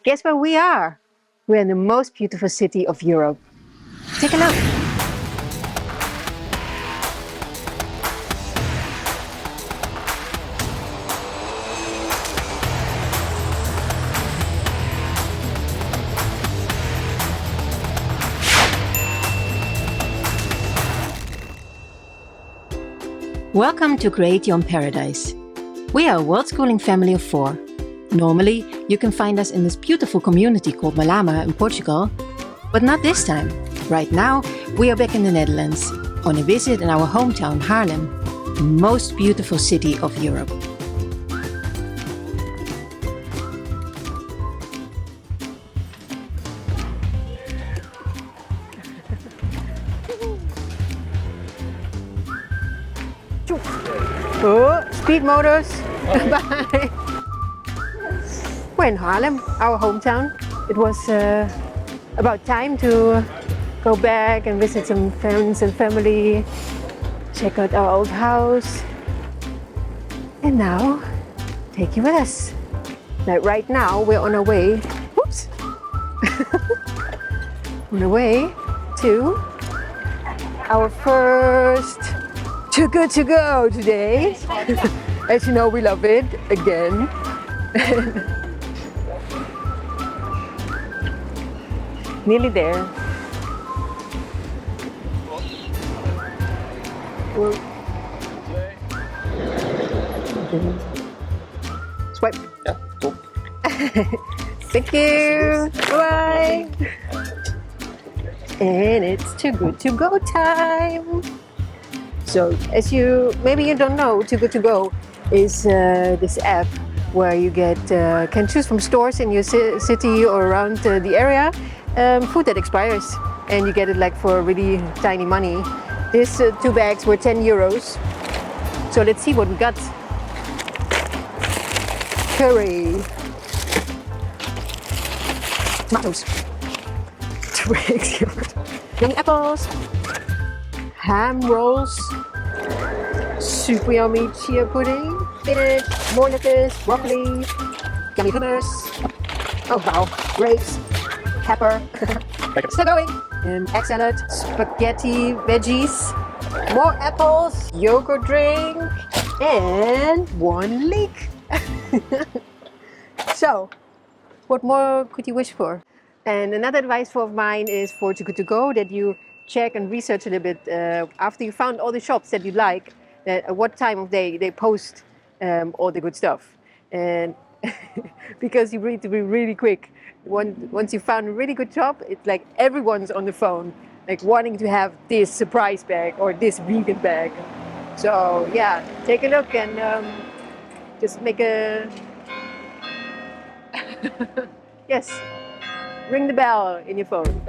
Guess where we are? We're in the most beautiful city of Europe. Take a look. Welcome to Create Your Own Paradise. We are a worldschooling family of 4. Normally, you can find us in this beautiful community called Malama in Portugal, but not this time. Right now, we are back in the Netherlands on a visit in our hometown Haarlem, the most beautiful city of Europe. Oh, speed motors. Bye. We're in Haarlem, our hometown. It was about time to go back and visit some friends and family, check out our old house, and now take you with us. Like right now, we're on our way. Whoops! On our way to our first Too Good To Go today. As you know, we love it again. Nearly there. Swipe. Yeah, cool. Thank you. Bye. And it's Too Good To Go time. So, as maybe you don't know, Too Good To Go is this app where you can choose from stores in your city or around the area food that expires, and you get it like for really tiny money. These 2 bags were 10 euros. So let's see what we got. Curry, tomatoes, twigs, yummy apples, ham rolls, super yummy chia pudding, spinach, more lettuce, broccoli, yummy hummus. Oh wow, grapes, pepper, still going. Egg salad, spaghetti, veggies, more apples, yogurt drink, and 1 leek. So, what more could you wish for? And another advice of mine is for Too Good To Go that you check and research a little bit after you found all the shops that you like, that at what time of day they post all the good stuff. And because you need to be really quick. Once you found a really good shop, it's like everyone's on the phone, like wanting to have this surprise bag or this vegan bag. So yeah, take a look and just make a yes, ring the bell in your phone.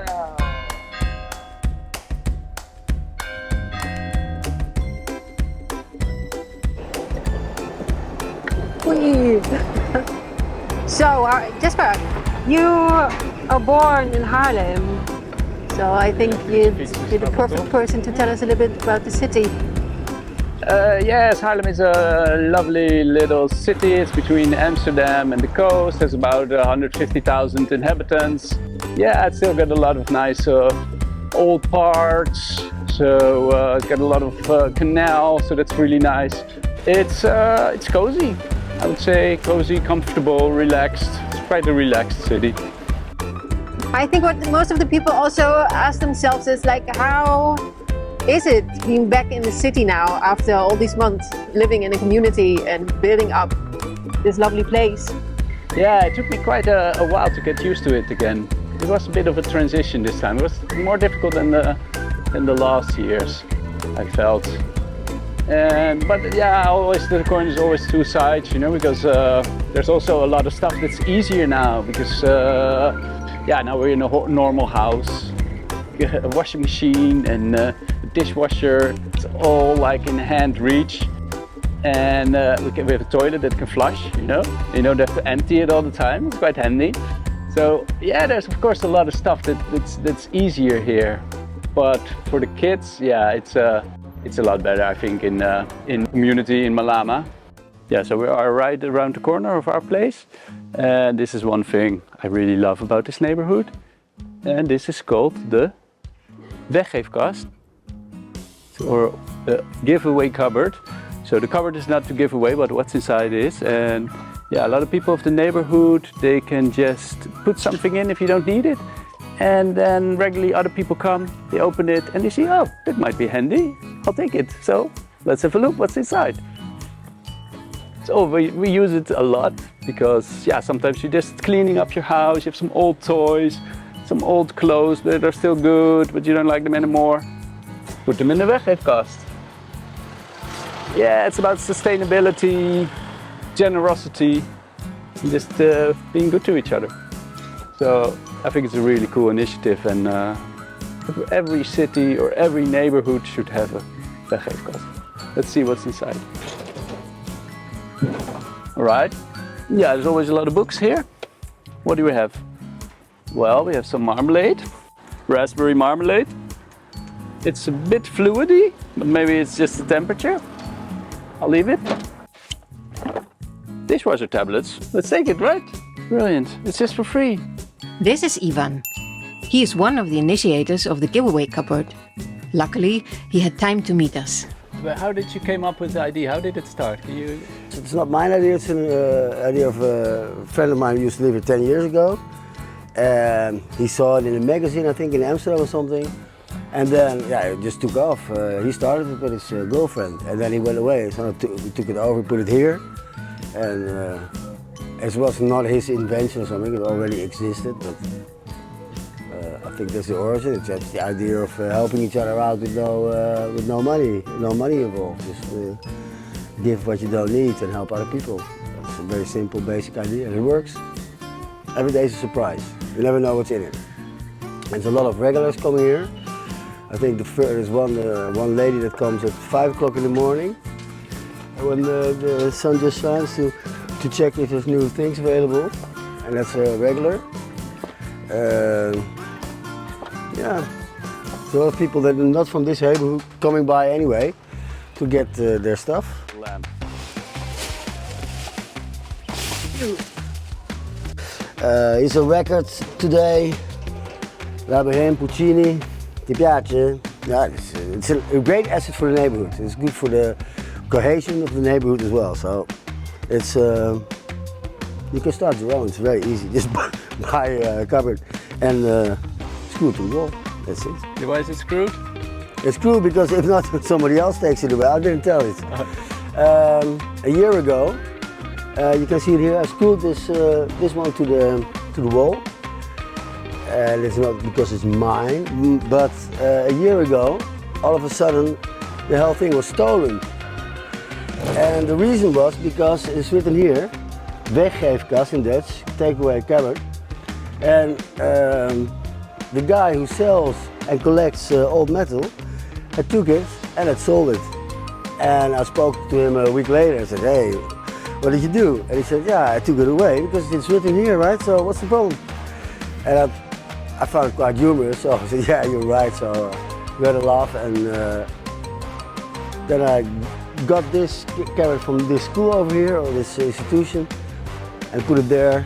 So, Jesper, you are born in Haarlem, so I think you're the perfect person to tell us a little bit about the city. Yes, Haarlem is a lovely little city. It's between Amsterdam and the coast. There's about 150,000 inhabitants. Yeah, it's still got a lot of nice old parts. So it's got a lot of canal, so that's really nice. It's cozy. I would say cozy, comfortable, relaxed. It's quite a relaxed city. I think what most of the people also ask themselves is like, how is it being back in the city now after all these months living in a community and building up this lovely place? Yeah, it took me quite a while to get used to it again. It was a bit of a transition this time. It was more difficult than the last years, I felt. But yeah, always the coin is always 2 sides, you know, because there's also a lot of stuff that's easier now because yeah, now we're in a normal house. You have a washing machine and a dishwasher. It's all like in hand reach, and we have a toilet that can flush. You don't have to empty it all the time. It's quite handy. So yeah, there's of course a lot of stuff that's easier here. But for the kids, yeah, it's a lot better, I think, in community in Malama. Yeah, so we are right around the corner of our place. And this is one thing I really love about this neighborhood. And this is called the weggeefkast, or the giveaway cupboard. So the cupboard is not to give away, but what's inside is. And yeah, a lot of people of the neighborhood, they can just put something in if you don't need it. And then regularly other people come, they open it and they see, oh, that might be handy, I'll take it. So let's have a look what's inside. So we use it a lot because yeah, sometimes you're just cleaning up your house, you have some old toys, some old clothes that are still good, but you don't like them anymore. Put them in the weggeefkast. Yeah, it's about sustainability, generosity, and just being good to each other. So I think it's a really cool initiative, and every city or every neighborhood should have a weggeefkast. Let's see what's inside. All right. Yeah, there's always a lot of books here. What do we have? Well, we have some marmalade, raspberry marmalade. It's a bit fluidy, but maybe it's just the temperature. I'll leave it. Dishwasher tablets. Let's take it, right? Brilliant. It's just for free. This is Ivan. He is one of the initiators of the giveaway cupboard. Luckily, he had time to meet us. But how did you came up with the idea? How did it start? Can you... It's not my idea, it's an idea of a friend of mine who used to live here 10 years ago. And he saw it in a magazine, I think in Amsterdam or something. And then, yeah, it just took off. He started it with his girlfriend, and then he went away. So we took it over, put it here. And it was not his invention or something, it already existed. But I think that's the origin. It's just the idea of helping each other out with no money involved. Just give what you don't need and help other people. It's a very simple, basic idea, and it works. Every day is a surprise. You never know what's in it. There's a lot of regulars coming here. I think there's one lady that comes at 5 o'clock in the morning when the sun just shines to check if there's new things available, and that's a regular. Yeah, there's a lot of people that are not from this neighborhood coming by anyway to get their stuff. Lamp. Here's a record today. Rabbehem Puccini. Ti piace? Yeah, it's a great asset for the neighborhood. It's good for the cohesion of the neighborhood as well. So it's you can start your own. It's very easy. Just buy a cupboard and screw it to the wall. That's it. Why is it screwed? It's screwed because if not, somebody else takes it away. I didn't tell it. A year ago, you can see it here. I screwed this one to the wall. And it's not because it's mine, but a year ago, all of a sudden, the whole thing was stolen. And the reason was because it's written here, weggeefkast in Dutch, take away cupboard. And the guy who sells and collects old metal had took it and had sold it. And I spoke to him a week later and said, hey, what did you do? And he said, yeah, I took it away because it's written here, right? So what's the problem? And I found it quite humorous, so I said, yeah, you're right. So we had a laugh, and then I got this carrot from this school over here, or this institution, and put it there,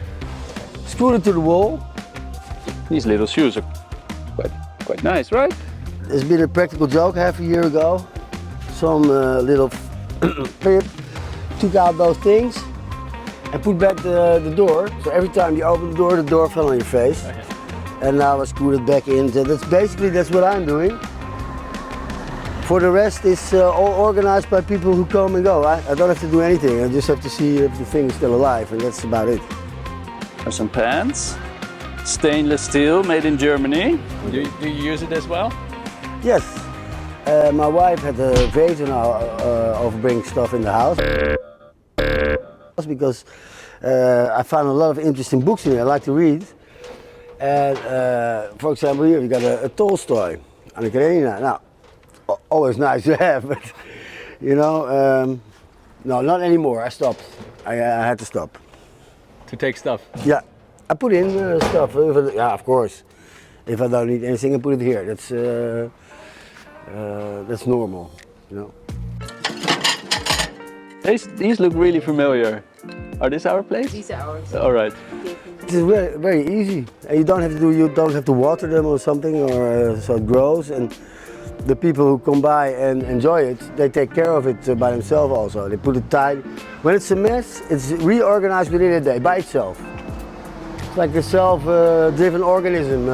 screwed it to the wall. These little shoes are quite nice, right? It's been a practical joke half a year ago. Some little pip took out those things and put back the door. So every time you open the door fell on your face. Okay. And now I screwed it back in. So that's what I'm doing. For the rest, it's all organized by people who come and go. I don't have to do anything. I just have to see if the thing is still alive, and that's about it. There's some pans. Stainless steel, made in Germany. Do you use it as well? Yes. My wife had a veto now of bringing stuff in the house. Because I found a lot of interesting books in here. I like to read. And for example, here we got a Tolstoy, Anna Karenina. Now, always nice to have, but you know, no, not anymore. I stopped. I had to stop. To take stuff? Yeah, I put in stuff. Yeah, of course. If I don't need anything, I put it here. That's normal, you know. These look really familiar. Are these our plates? These are ours. All right. It is very, very easy. And you don't have to water them or something, or so it grows. And the people who come by and enjoy it, they take care of it by themselves also. They put it tidy. When it's a mess, it's reorganized within a day by itself. It's like a self-driven organism.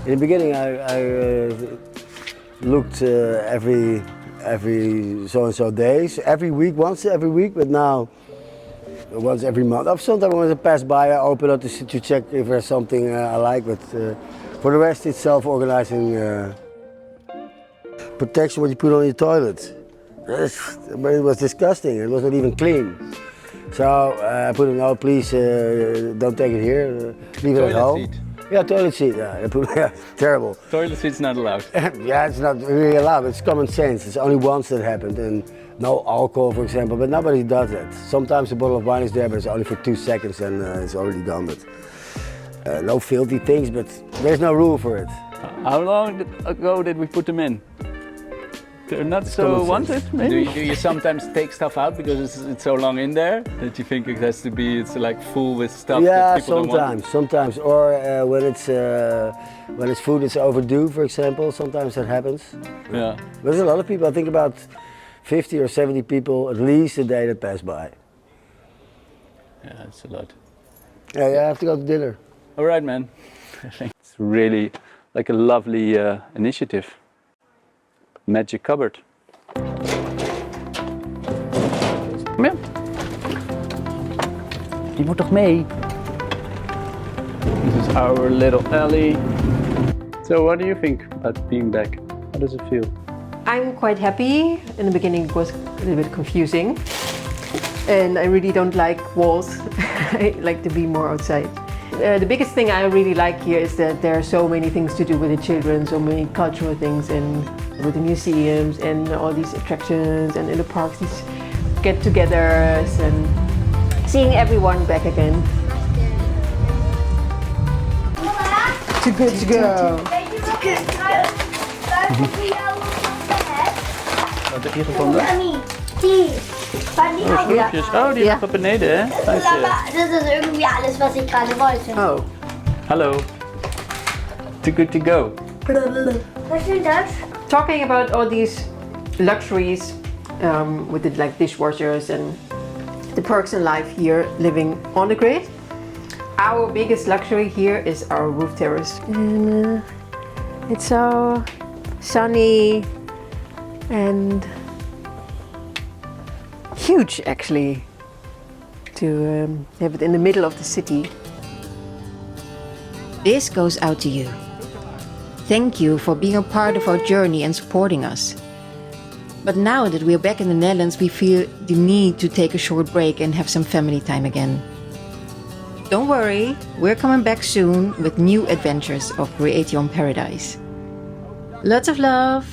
In the beginning, I looked every so-and-so days, every week, once every week, but now once every month. Sometimes when I pass by, I open up to check if there's something I like, but for the rest, it's self-organizing protection what you put on your toilet. It was disgusting. It was not even clean. So I put it, no, please don't take it here. Leave it at home. Seat. Yeah, toilet seat. Yeah, terrible. Toilet seat's not allowed. Yeah, it's not really allowed. It's common sense. It's only once that happened, and no alcohol, for example. But nobody does that. Sometimes a bottle of wine is there, but it's only for 2 seconds, and it's already done. But no filthy things. But there's no rule for it. How long ago did we put them in? They're not so wanted, maybe? Do you sometimes take stuff out because it's so long in there that you think it has to be, it's like full with stuff that people don't want? Yeah, sometimes. Or when it's food that's overdue, for example, sometimes that happens. Yeah. But there's a lot of people. I think about 50 or 70 people at least a day that pass by. Yeah, that's a lot. Yeah, I have to go to dinner. All right, man. I think it's really like a lovely initiative. Magic cupboard. Kom je? Je moet toch mee? This is our little alley. So what do you think about being back? How does it feel? I'm quite happy. In the beginning it was a little bit confusing. And I really don't like walls. I like to be more outside. The biggest thing I really like here is that there are so many things to do with the children, so many cultural things, and with the museums and all these attractions, and in the parks, these get-togethers, and seeing everyone back again. Too good to go. Wat heb je gevonden? Die. Van die Schroefjes. Oh, die ligt op beneden, hè? Dat is irgendwie alles, was ich gerade wollte. Oh. Hallo. Too good to go. Was ist das? Talking about all these luxuries with the like dishwashers and the perks in life here, living on the grid. Our biggest luxury here is our roof terrace. And it's so sunny and huge, actually, to have it in the middle of the city. This goes out to you. Thank you for being a part of our journey and supporting us. But now that we're back in the Netherlands, we feel the need to take a short break and have some family time again. Don't worry, we're coming back soon with new adventures of Create Your Own Paradise. Lots of love!